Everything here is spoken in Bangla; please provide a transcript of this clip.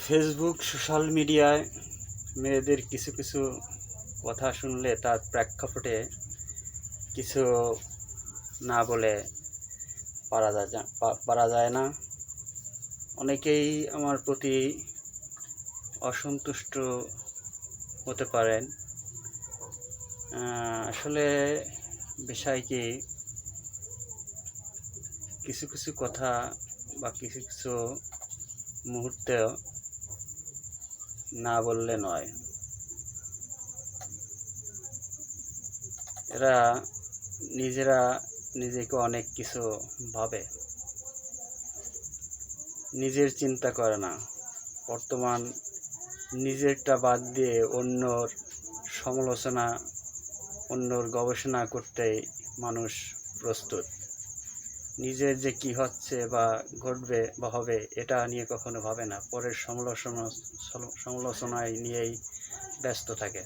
ফেসবুক সোশ্যাল মিডিয়ায় মেয়েদের কিছু কিছু কথা শুনলে তার প্রেক্ষাপটে কিছু না বলে পারা যায় না। অনেকেই আমার প্রতি অসন্তুষ্ট হতে পারেন। আসলে বিষয় কি, কিছু কিছু কথা বা কিছু কিছু মুহূর্তে না বললে নয়। এরা নিজেরা নিজেকে অনেক কিছু ভাবে, নিজের চিন্তা করে না। বর্তমান নিজেরটা বাদ দিয়ে অন্যর সমালোচনা, অন্যর গবেষণা করতেই মানুষ প্রস্তুত। নিজের যে কি হচ্ছে বা ঘটবে বা হবে এটা নিয়ে কখনো ভাবে না, পরের সমালোচনায় নিয়েই ব্যস্ত থাকে।